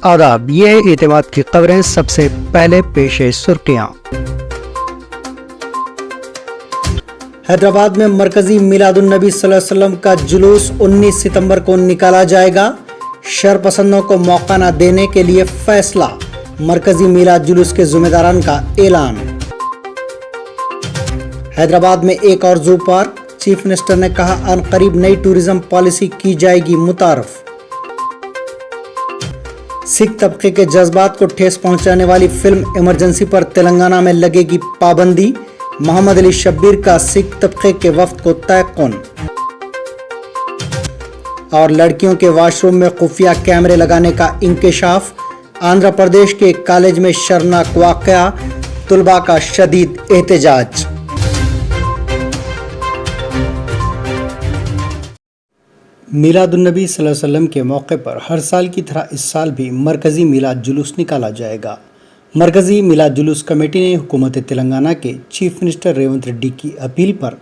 آداب، یہ ہے اعتماد کی خبریں۔ سب سے پہلے پیش سرخیاں۔ حیدرآباد میں مرکزی میلاد النبی صلی اللہ علیہ وسلم کا جلوس 19 ستمبر کو نکالا جائے گا۔ شرپسندوں کو موقع نہ دینے کے لیے فیصلہ، مرکزی میلاد جلوس کے ذمہ داران کا اعلان۔ حیدرآباد میں ایک اور زو پارک، چیف منسٹر نے کہا عنقریب نئی ٹورزم پالیسی کی جائے گی متعارف۔ سکھ طبقے کے جذبات کو ٹھیس پہنچانے والی فلم ایمرجنسی پر تلنگانہ میں لگے گی پابندی، محمد علی شبیر کا سکھ طبقے کے وفد کو تیقن۔ اور لڑکیوں کے واش روم میں خفیہ کیمرے لگانے کا انکشاف، آندھرا پردیش کے ایک کالج میں شرمناک واقعہ، طلباء کا شدید احتجاج۔ میلاد النبی صلی اللہ علیہ وسلم کے موقع پر ہر سال کی طرح اس سال بھی مرکزی میلاد جلوس نکالا جائے گا۔ مرکزی میلاد جلوس کمیٹی نے حکومت تلنگانہ کے چیف منسٹر ریونت ریڈی کی اپیل پر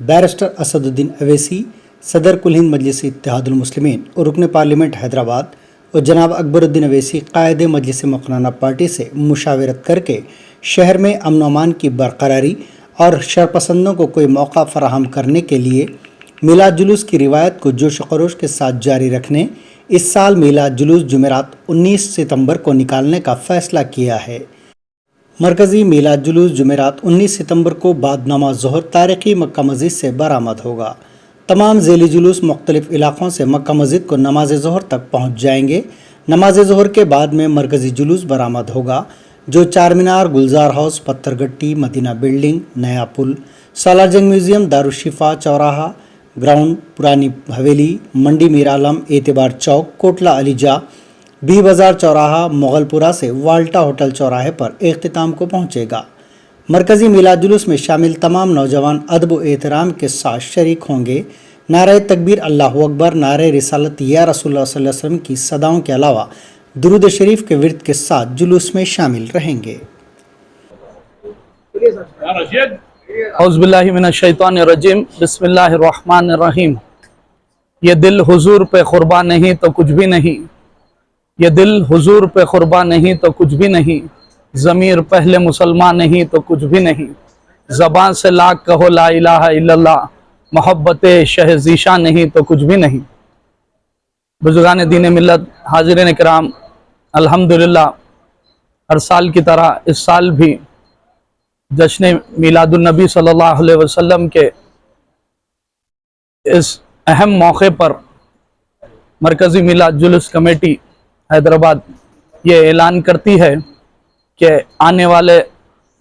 بیرسٹر اسد الدین اویسی، صدر کل ہند مجلس اتحاد المسلمین اور رکن پارلیمنٹ حیدرآباد اور جناب اکبر الدین اویسی قائد مجلس مقننہ پارٹی سے مشاورت کر کے شہر میں امن و امان کی برقراری اور شرپسندوں کو کوئی موقع فراہم کرنے کے لیے میلاد جلوس کی روایت کو جوش و خروش کے ساتھ جاری رکھنے اس سال میلاد جلوس جمعرات 19 ستمبر کو نکالنے کا فیصلہ کیا ہے۔ مرکزی میلاد جلوس جمعرات 19 ستمبر کو بعد نماز ظہر تاریخی مکہ مسجد سے برآمد ہوگا۔ تمام ذیلی جلوس مختلف علاقوں سے مکہ مسجد کو نماز ظہر تک پہنچ جائیں گے۔ نماز ظہر کے بعد میں مرکزی جلوس برآمد ہوگا جو چار مینار، گلزار ہاؤس، پتھر گٹی، مدینہ بلڈنگ، نیا پل، سالار جنگ میوزیم، دارالشفا چوراہا گراؤنڈ، پرانی حویلی، منڈی میر عالم، اعتبار چوک، کوٹلہ علی جا، بی بازار چوراہا، مغل پورہ سے والٹا ہوٹل چوراہے پر اختتام کو پہنچے گا۔ مرکزی میلاد جلوس میں شامل تمام نوجوان ادب و احترام کے ساتھ شریک ہوں گے۔ نعرہ تکبیر، اللہ اکبر، نعرہ رسالت یا رسول اللہ صلی اللہ علیہ وسلم کی صداؤں کے علاوہ درود شریف کے ورد کے ساتھ جلوس میں شامل رہیں گے۔ اعوذ باللہ من الشیطان الرجیم، بسم اللہ الرحمن الرحیم۔ یہ دل حضور پہ قربان نہیں تو کچھ بھی نہیں، یہ دل حضور پہ قربان نہیں تو کچھ بھی نہیں، ضمیر پہلے مسلمان نہیں تو کچھ بھی نہیں، زبان سے لاکھ کہو لا الہ الا اللہ، محبت شہ ذیشان نہیں تو کچھ بھی نہیں۔ بزرگان دین ملت، حاضرین کرام، الحمدللہ ہر سال کی طرح اس سال بھی جشن میلاد النبی صلی اللہ علیہ وسلم کے اس اہم موقع پر مرکزی میلاد جلوس کمیٹی حیدرآباد یہ اعلان کرتی ہے کہ آنے والے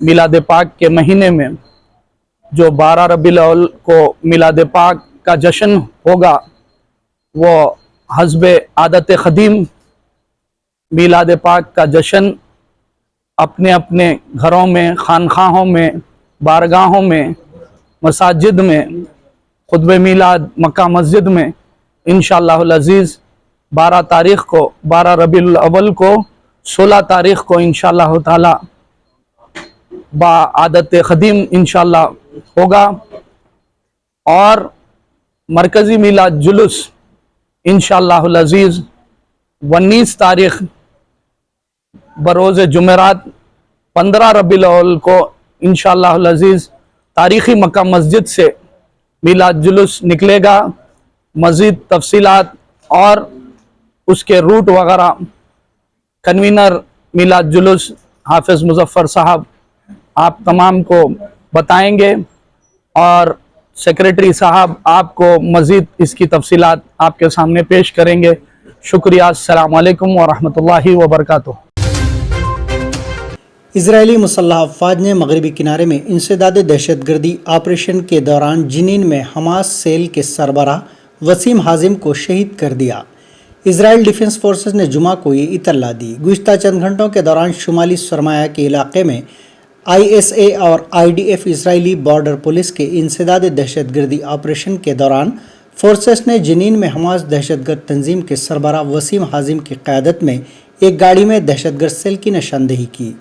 میلاد پاک کے مہینے میں جو 12 ربیع الاول کو میلاد پاک کا جشن ہوگا، وہ حسب عادت قدیم میلاد پاک کا جشن اپنے اپنے گھروں میں، خانقاہوں میں، بارگاہوں میں، مساجد میں، خطبہ میلاد مکہ مسجد میں انشاءاللہ العزیز 12 تاریخ کو، 12 ربیع الاول کو، 16 تاریخ کو انشاءاللہ تعالی با عادت قدیم انشاءاللہ ہوگا۔ اور مرکزی میلاد جلوس انشاءاللہ العزیز 19 تاریخ بروز جمعرات 15 ربیع الاول کو انشاءاللہ العزیز تاریخی مکہ مسجد سے میلاد جلوس نکلے گا۔ مزید تفصیلات اور اس کے روٹ وغیرہ کنوینر میلاد جلوس حافظ مظفر صاحب آپ تمام کو بتائیں گے، اور سیکریٹری صاحب آپ کو مزید اس کی تفصیلات آپ کے سامنے پیش کریں گے۔ شکریہ، السلام علیکم ورحمۃ اللہ وبرکاتہ۔ اسرائیلی مسلح افواج نے مغربی کنارے میں انسداد دہشت گردی آپریشن کے دوران جنین میں حماس سیل کے سربراہ وسیم حازم کو شہید کر دیا۔ اسرائیل ڈیفنس فورسز نے جمعہ کو یہ اطلاع دی۔ گزشتہ چند گھنٹوں کے دوران شمالی سرمایہ کے علاقے میں ISA اور IDF اسرائیلی بارڈر پولیس کے انسداد دہشت گردی آپریشن کے دوران فورسز نے جنین میں حماس دہشت گرد تنظیم کے سربراہ وسیم حازم کی قیادت میں ایک گاڑی میں دہشت گرد سیل کی نشاندہی کی۔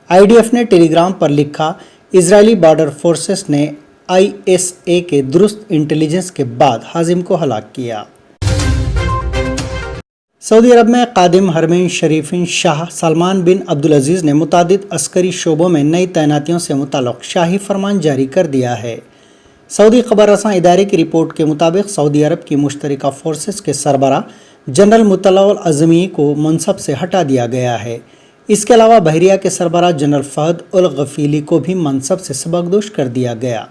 IDF نے ٹیلی گرام پر لکھا، اسرائیلی بارڈر فورسز نے ISA کے درست انٹیلیجنس کے بعد حازم کو ہلاک کیا۔ सऊदी अरब में कादिम हरमैन शरीफिन शाह सलमान बिन अब्दुल अजीज़ ने मुतादिद अस्करी शोबों में नई तैनातियों से मुताल्लिक़ शाही फरमान जारी कर दिया है। सऊदी खबर रसां इदारे की रिपोर्ट के मुताबिक सऊदी अरब की मुश्तरका फोर्सेस के सरबरा जनरल मुतल्लाउल अज़मी को मनसब से हटा दिया गया है। इसके अलावा बहरिया के सरबरा जनरल फ़हद उल गफ़ीली को भी मनसब से सबकदोश कर दिया गया।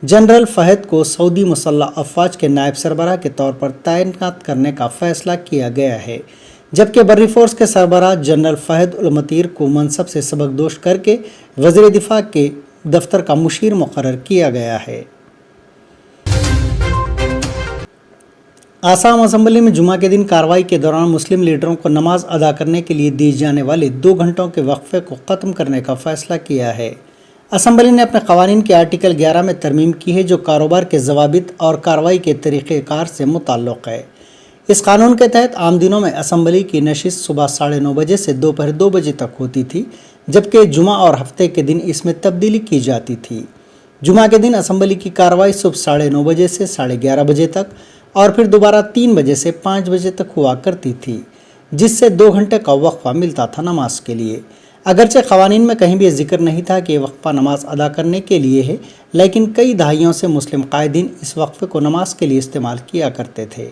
जनरल फ़हद को सऊदी मुसल्लह अफ़वाज के नायब सरबराह के तौर पर तैनात करने का फ़ैसला किया गया है, जबकि बर्री फ़ोर्स के सरबराह जनरल फ़हद उल मतीर को मनसब से सबकदोश करके वज़ीर दिफ़ा के दफ्तर का मुशीर मुकर्रर किया गया है। आसाम असम्बली में जुमा के दिन कार्रवाई के दौरान मुस्लिम लीडरों को नमाज अदा करने के लिए दिए जाने वाले 2 घंटों के वक्फे को ख़त्म करने का फ़ैसला किया है। असम्बली ने अपने क़वानीन के आर्टिकल 11 में तरमीम की है, जो कारोबार के ज़वाबित और कार्रवाई के तरीक़ेकार से मुताल्लिक़ है। इस कानून के तहत आम दिनों में असम्बली की नशिस्त सुबह 9:30 बजे से दोपहर 2 बजे तक होती थी, जबकि जुमा और हफ्ते के दिन इसमें तब्दीली की जाती थी। जुमा के दिन असम्बली की कार्रवाई सुबह 9:30 बजे से 11:30 बजे तक और फिर दोबारा 3 बजे से 5 बजे तक हुआ करती थी, जिससे 2 घंटे का वक्फा मिलता था नमाज के लिए। अगरचे क़वानीन में कहीं भी जिक्र नहीं था कि ये वक्फा नमाज अदा करने के लिए है, लेकिन कई दहाइयों से मुस्लिम कायदीन इस वक्फे को नमाज के लिए इस्तेमाल किया करते थे।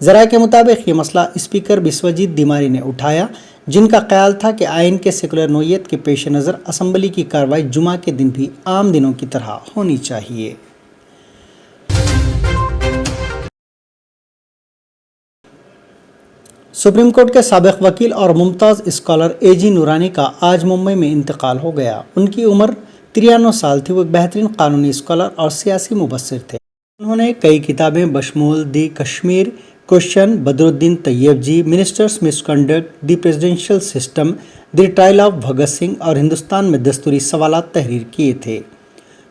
ज़राए के मुताबिक ये मसला स्पीकर बिस्वजीत दिमारी ने उठाया, जिनका ख्याल था कि आइन के सेकुलर नोयत के पेश नज़र असम्बली की कार्रवाई जुमा के दिन भी आम दिनों की तरह होनी चाहिए। सुप्रीम कोर्ट के साबिक़ वकील और मुमताज़ स्कॉलर एजी नूरानी का आज मुंबई में इंतकाल हो गया। उनकी उम्र 93 साल थी। वो एक बेहतरीन कानूनी स्कॉलर और सियासी मुबस्सिर थे। उन्होंने कई किताबें बशमूल the Kashmir question, Badruddin Tyabji, ministers misconduct, the presidential system, the trial of Bhagat Singh और हिंदुस्तान में दस्तूरी सवालात तहरीर किए थे।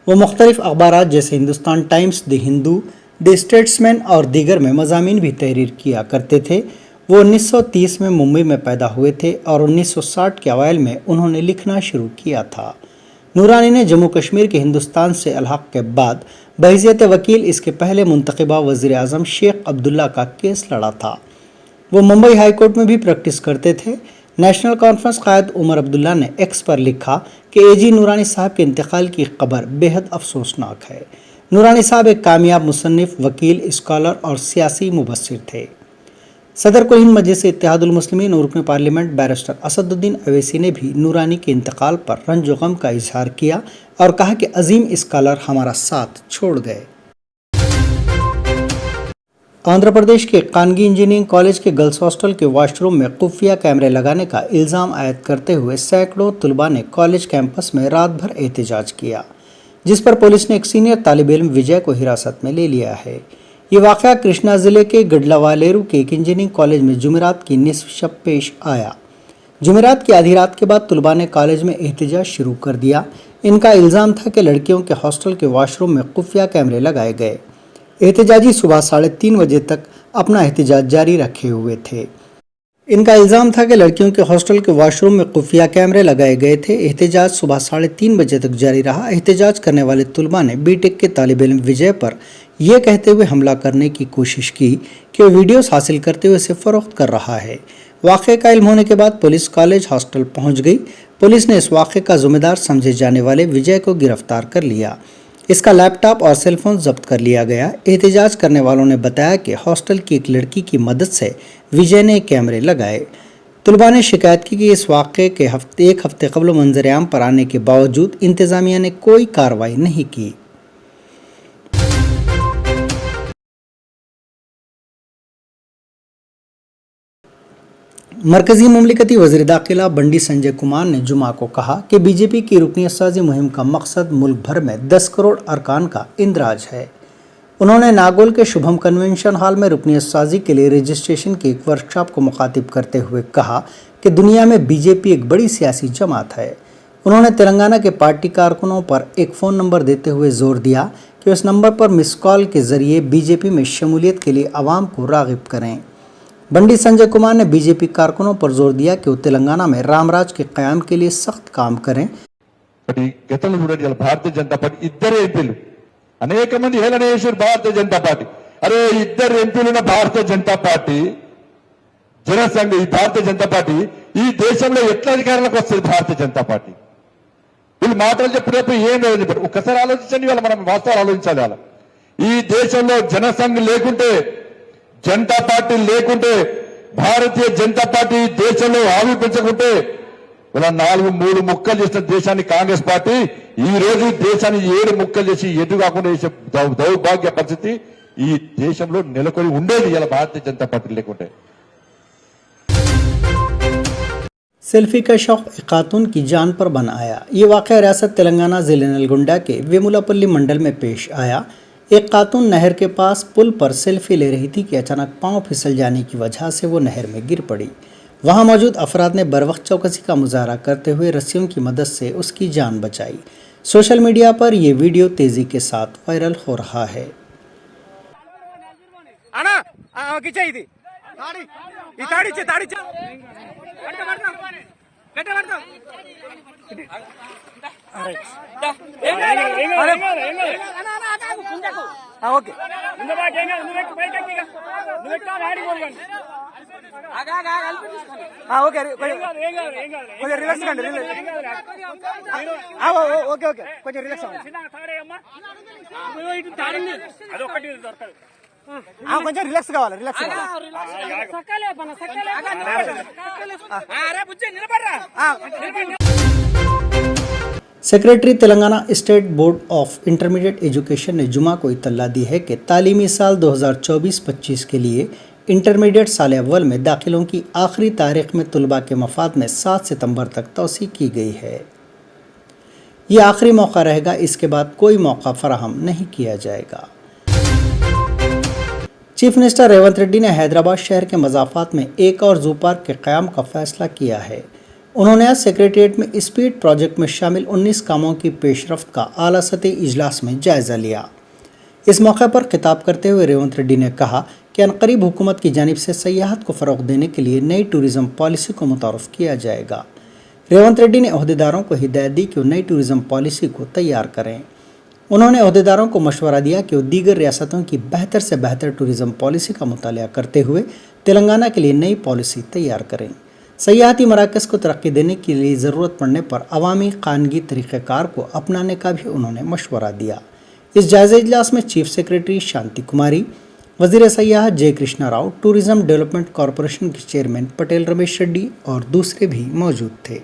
वो मुख्तलिफ अखबारात जैसे Hindustan times, the Hindu, the statesman और दीगर में मज़ामीन भी तहरीर किया करते थे। वो 1930 में मुंबई में पैदा हुए थे और 1960 के अवाइल में उन्होंने लिखना शुरू किया था। नूरानी ने जम्मू कश्मीर के हिंदुस्तान से अलहक़ के बाद बहैसियत वकील इसके पहले मुंतखबा वज़ीर आज़म शेख अब्दुल्ला का केस लड़ा था। वो मुंबई हाई कोर्ट में भी प्रैक्टिस करते थे। नेशनल कॉन्फ्रेंस कायद उमर अब्दुल्ला ने एक्स पर लिखा कि एजी नूरानी साहब के इंतकाल की खबर बेहद अफसोसनाक है। नूरानी साहब एक कामयाब मुसन्निफ़, वकील, स्कॉलर और सियासी मुबस्सिर थे। सदर कुल हिंद मजलिस इत्तेहादुल मुस्लिमीन और रुकन पार्लियामेंट बैरिस्टर असदुद्दीन अवैसी ने भी नूरानी के इंतकाल पर रंज व गम का इजहार किया और कहा कि अजीम स्कॉलर हमारा साथ छोड़ गए। आंध्र प्रदेश के कानगी इंजीनियरिंग कॉलेज के गर्ल्स हॉस्टल के वॉशरूम में खुफिया कैमरे लगाने का इल्ज़ाम आयद करते हुए सैकड़ों तलबा ने कॉलेज कैंपस में रात भर एहतजाज किया, जिस पर पुलिस ने एक सीनियर तालिब इल्म विजय को हिरासत में ले लिया है। ये वाक़या कृष्णा ज़िले के गडलावालेरू के एक इंजीनियरिंग कॉलेज में जुमेरात की निसफ शब पेश आया। जुमेरात की आधी रात के बाद तलबा ने कॉलेज में एहतजाज शुरू कर दिया। इनका इल्ज़ाम था कि लड़कियों के हॉस्टल के वॉशरूम में खुफिया कैमरे लगाए गए। एहतजाजी सुबह 3:30 बजे तक अपना एहतजाज जारी रखे हुए थे। इनका इल्ज़ाम था कि लड़कियों के हॉस्टल के वॉशरूम में खुफिया कैमरे लगाए गए थे। एहतजाज सुबह 3:30 बजे तक जारी रहा। एहतजाज करने वाले तलबा ने बीटेक के तालिब इल्म विजय पर यह कहते हुए हमला करने की कोशिश की कि वो वीडियोस हासिल करते हुए इसे फ़रोख्त कर रहा है। वाक़े का इल्म होने के बाद पुलिस कॉलेज हॉस्टल पहुंच गई। पुलिस ने इस वाक़े का ज़िम्मेदार समझे जाने वाले विजय को गिरफ्तार कर लिया। इसका लैपटॉप और सेलफोन जब्त कर लिया गया। एहतजाज करने वालों ने बताया कि हॉस्टल की एक लड़की की मदद से विजय ने कैमरे लगाए। तलबा ने शिकायत की कि इस वाक़े के एक हफ्ते कबल मंजर आम पर आने के बावजूद इंतज़ामिया ने कोई कार्रवाई नहीं की। मरकज़ी ममलिकती वज़ीर दाखिला बंडी संजय कुमार ने जुमा को कहा कि बीजेपी की रुकनियत साजी मुहिम का मकसद मुल्क भर में 10 करोड़ अरकान का इंदराज है। उन्होंने नागौल के शुभम कन्वेंशन हॉल में रुकनियत साजी के लिए रजिस्ट्रेशन की एक वर्कशॉप को मुखातिब करते हुए कहा कि दुनिया में बीजेपी एक बड़ी सियासी जमात है। उन्होंने तेलंगाना के पार्टी कारकुनों पर एक फ़ोन नंबर देते हुए जोर दिया कि उस नंबर पर मिस कॉल के ज़रिए बीजेपी में शमूलियत के लिए आवाम को राग़िब करें। बंडी संजय कुमार ने बीजेपी कारकुनों पर जोर दिया कि वो तेलंगाना में रामराज के क़याम के लिए सख्त काम करें। भारतीय जनता पार्टी इधर ఎంపీలు అనేక మంది హేళన చేశారు భారతీయ జనతా పార్టీ. అరే ఇద్దరు ఎంపీలున్న భారతీయ జనతా పార్టీ జనసంఘ ఈ భారతీయ జనతా పార్టీ ఈ దేశంలో ఎట్లా అధికారంలోకి వస్తుంది భారతీయ జనతా పార్టీ? వీళ్ళు మాటలు చెప్పినప్పుడు ఏం లేదని చెప్పారు. ఒక్కసారి ఆలోచించండి, వాళ్ళ మనం వాస్తవాలు ఆలోచించాలి. వాళ్ళ ఈ దేశంలో జనసంఘ్ లేకుంటే, జనతా పార్టీ లేకుంటే, భారతీయ జనతా పార్టీ దేశంలో ఆవిర్భించకుంటే ఇలా 3 ముక్కలు చేసిన దేశాన్ని కాంగ్రెస్ పార్టీ ఈ రోజు దేశాన్ని 7 ముక్కలు చేసి ఎటు కాకుండా చేసే దౌర్భాగ్య పరిస్థితి ఈ దేశంలో నెలకొని ఉండేది ఇలా భారతీయ జనతా పార్టీ లేకుంటే. सेल्फी का शौक एक खातून की जान पर बन आया। ये वाक़या रियासत तेलंगाना ज़िले नलगुंडा के वेमुलापल्ली मंडल में पेश आया। एक खातून नहर के पास पुल पर सेल्फी ले रही थी कि अचानक पांव फिसल जाने की वजह से वो नहर में गिर पड़ी। वहां मौजूद अफराद ने बरवक्त चौकसी का मुजाहरा करते हुए रस्सियों की मदद से उसकी जान बचाई। सोशल मीडिया पर ये वीडियो तेज़ी के साथ वायरल हो रहा है। కొంచెం రిలాక్స్ కావాలి, relax secretary Telangana state board of intermediate education ने जुमा को इत्तला दी है कि तालीमी साल 2024-25 के लिए इंटरमीडिएट साल अव्वल में दाखिलों की आखिरी तारीख में तलबा के मफाद में 7 सितंबर तक तौसी की गई है। ये आखिरी मौका रहेगा, इसके बाद कोई मौका फराहम नहीं किया जाएगा। चीफ मिनिस्टर रेवंत रेड्डी ने हैदराबाद शहर के मज़ाफ़ात में एक और ज़ू पार्क के क़याम का फैसला किया है। उन्होंने आज सेक्रेटेरिएट में स्पीड प्रोजेक्ट में शामिल 19 कामों की पेशरफ्त का आला सतही इजलास में जायज़ा लिया। इस मौके पर खिताब करते हुए रेवंत रेड्डी ने कहा कि अनकरीब हुकूमत की जानिब से सयाहत को फ़रोग़ देने के लिए नई टूरिज़म पॉलिसी को मुतारफ़ किया जाएगा। रेवंत रेड्डी ने अहदेदारों को हिदायत दी कि वो नई टूरिज़म पॉलिसी को तैयार करें। उन्होंने अहदेदारों को मशवरा दिया कि वो दीगर रियासतों की बेहतर से बेहतर टूरिज़म पॉलिसी का मुतालिया करते हुए तेलंगाना के लिए नई पॉलिसी तैयार करें। सयाहती मराकज़ को तरक्की देने के लिए ज़रूरत पड़ने पर अवामी ख़ानगी तरीक़ेकार को अपनाने का भी उन्होंने मशवरा दिया। इस जायज़ा इजलास में चीफ सेक्रेटरी शांति कुमारी, वज़ीर सयाहत जय Krishna Rao, tourism development corporation के चेयरमैन पटेल रमेश रेड्डी और दूसरे भी मौजूद थे।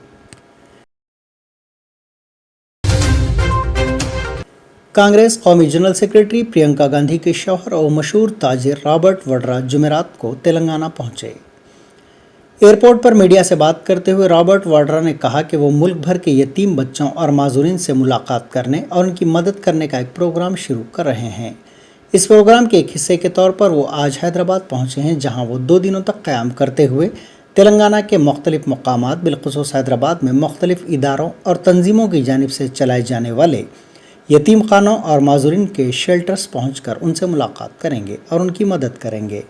कांग्रेस कौमी जनरल सेक्रेटरी प्रियंका गांधी के शौहर और मशहूर ताजिर रॉबर्ट वड्रा जुमेरात को तेलंगाना पहुंचे। एयरपोर्ट पर मीडिया से बात करते हुए रॉबर्ट वाड्रा ने कहा कि वो मुल्क भर के यतीम बच्चों और माजूरीन से मुलाकात करने और उनकी मदद करने का एक प्रोग्राम शुरू कर रहे हैं। इस प्रोग्राम के एक हिस्से के तौर पर वो आज हैदराबाद पहुंचे हैं, जहां वो 2 दिनों तक क़याम करते हुए तेलंगाना के मुख्तलिफ मकामात बिलखुसूस हैदराबाद में मुख्तलिफ इदारों और तंजीमों की जानिब से चलाए जाने वाले यतीम खानों और माजूरीन के शेल्टर्स पहुंचकर उनसे मुलाकात करेंगे और उनकी मदद करेंगे।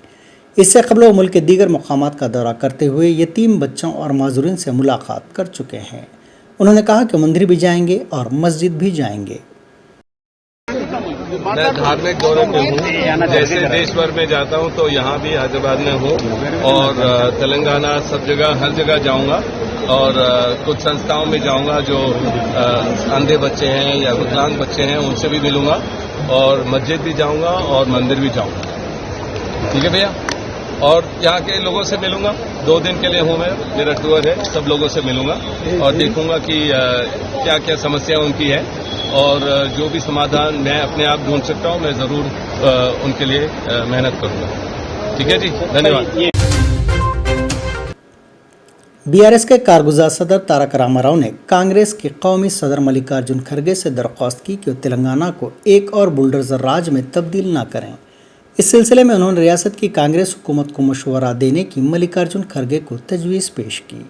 इससे कबल वो मुल्क के दीगर मकामात का दौरा करते हुए यतीम बच्चों और माजूरीन से मुलाकात कर चुके हैं। उन्होंने कहा कि मंदिर भी जाएंगे और मस्जिद भी जाएंगे। मैं धार्मिक दौरे पे हूँ, जैसे देश भर में जाता हूँ तो यहाँ भी हैदराबाद में हूँ और तेलंगाना सब जगह हर जगह जाऊँगा और कुछ संस्थाओं में जाऊँगा जो अंधे बच्चे हैं या विकलांग बच्चे हैं उनसे भी मिलूंगा और मस्जिद भी जाऊँगा और मंदिर भी जाऊँगा। ठीक है भैया, और यहाँ के लोगों से मिलूंगा। 2 दिन के लिए हूँ मैं, मेरा टूर है, सब लोगों से मिलूंगा और देखूंगा कि क्या क्या समस्या उनकी है और जो भी समाधान मैं अपने आप ढूंढ सकता हूँ मैं ज़रूर उनके लिए मेहनत करूँगा। ठीक है जी, धन्यवाद। बीआरएस के कारगुजार सदर तारक रामाराव ने कांग्रेस के कौमी सदर मल्लिकार्जुन खड़गे से दरख्वास्त की कि वो तेलंगाना को एक और बुलडोज़र राज में तब्दील न करें। इस सिलसिले में उन्होंने रियासत की कांग्रेस हुकूमत को मशवरा देने की मल्लिकार्जुन खड़गे को तजवीज़ पेश की।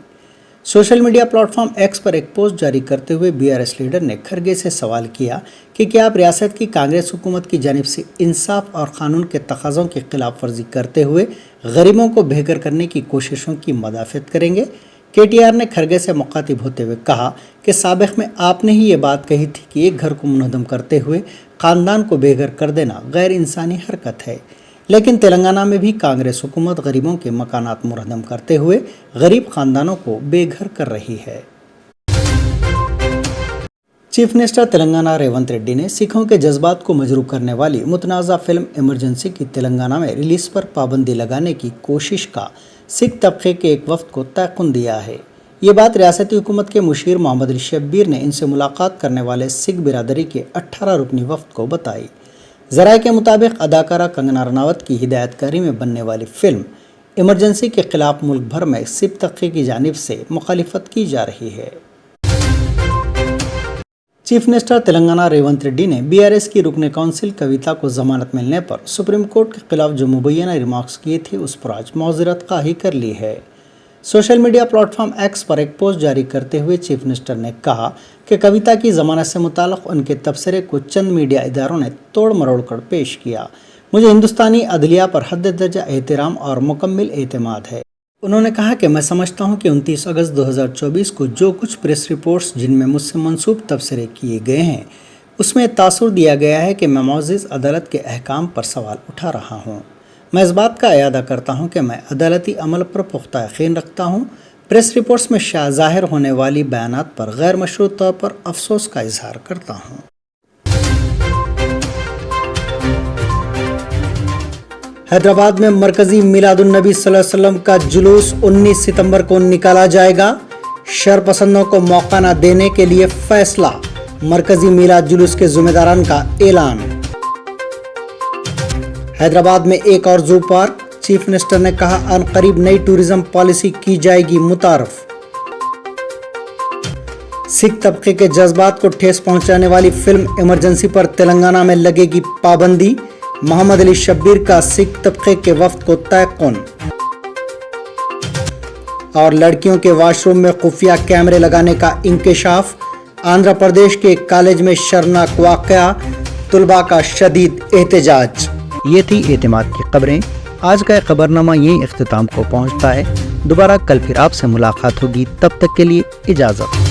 सोशल मीडिया प्लेटफॉर्म एक्स पर एक पोस्ट जारी करते हुए बीआरएस लीडर ने खड़गे से सवाल किया कि क्या आप रियासत की कांग्रेस हुकूमत की जानिब से इंसाफ और क़ानून के तकाज़ों की खिलाफ वर्जी करते हुए गरीबों को बेघर करने की कोशिशों की मदाफ़त करेंगे। केटीआर ने खड़गे से मुखातिब होते हुए कहा कि साबिक़ में आपने ही ये बात कही थी कि एक घर को मुनहदम करते हुए ख़ानदान को बेघर कर देना गैर इंसानी हरकत है, लेकिन तेलंगाना में भी कांग्रेस हुकूमत गरीबों के मकानात मुरहदम करते हुए गरीब खानदानों को बेघर कर रही है। चीफ मिनिस्टर तेलंगाना रेवंत रेड्डी ने सिखों के जज्बात को मजरूह करने वाली मुतनाज़ा फिल्म इमरजेंसी की तेलंगाना में रिलीज पर पाबंदी लगाने की कोशिश का सिख तबके के एक वफ्द को तयक़ुन दिया है। ये बात रियासती हुकूमत के मुशीर मोहम्मद अली शब्बीर ने इनसे मुलाकात करने वाले सिख बिरादरी के 18 रुकनी वफ्द को बताई। ज़राए के मुताबिक अदाकारा कंगना रनावत की हिदायतकारी में बनने वाली फिल्म इमरजेंसी के खिलाफ मुल्क भर में सिख तबके की जानिब से मुखालिफत की जा रही है। चीफ मिनिस्टर तेलंगाना रेवंत रेड्डी ने बीआरएस की रुकने काउंसिल कविता को जमानत मिलने पर सुप्रीम कोर्ट के खिलाफ जो मुबैना रिमार्क्स किए थे उस पर आज मौज़रत खाही कर ली है। सोशल मीडिया प्लेटफॉर्म एक्स पर एक पोस्ट जारी करते हुए चीफ मिनिस्टर ने कहा कि कविता की जमानत से मुताल्लिक़ उनके तबसरे को चंद मीडिया इदारों ने तोड़ मरोड़ कर पेश किया। मुझे हिंदुस्तानी अदलिया पर हद दर्जा एहतराम और मुकम्मल एतमाद है। उन्होंने कहा कि मैं समझता हूं कि 29 अगस्त 2024 को जो कुछ प्रेस रिपोर्ट्स जिनमें मुझसे मंसूब तबसरे किए गए हैं उसमें तासुर दिया गया है कि मैं मौज़िज़ अदालत के अहकाम पर सवाल उठा रहा हूं। मैं इस बात का इयादा करता हूं कि मैं अदालती अमल पर पुख्ता यकीन रखता हूं। प्रेस रिपोर्ट्स में ज़ाहिर होने वाली बयानात पर गैर मशरूत तौर पर अफसोस का इजहार करता हूं। हैदराबाद में मरकजी मिलादुन्नबी सल्लल्लाहु अलैहि वसल्लम का जुलूस 19 सितंबर को निकाला जाएगा। शरपसंदों को मौका न देने के लिए फैसला। मरकजी मिलाद जुलूस के जिम्मेदारान का ऐलान। हैदराबाद में एक और जू पार्क। चीफ मिनिस्टर ने कहा अनकरीब नई टूरिज्म पॉलिसी की जाएगी मुतारफ। सिख तबके के जज्बात को ठेस पहुंचाने वाली फिल्म इमरजेंसी पर तेलंगाना में लगेगी पाबंदी। मोहम्मद अली शब्बीर का सिख तबके के वफ्द को तयक़ुन। और लड़कियों के वॉशरूम में खुफिया कैमरे लगाने का इंकशाफ। आंध्र प्रदेश के एक कॉलेज में शर्मनाक वाक़या, तुलबा का शदीद एहतजाज। ये थी एतमाद की खबरें। आज का खबरनामा यहीं इख्तिताम को पहुंचता है। दोबारा कल फिर आपसे मुलाकात होगी, तब तक के लिए इजाज़त।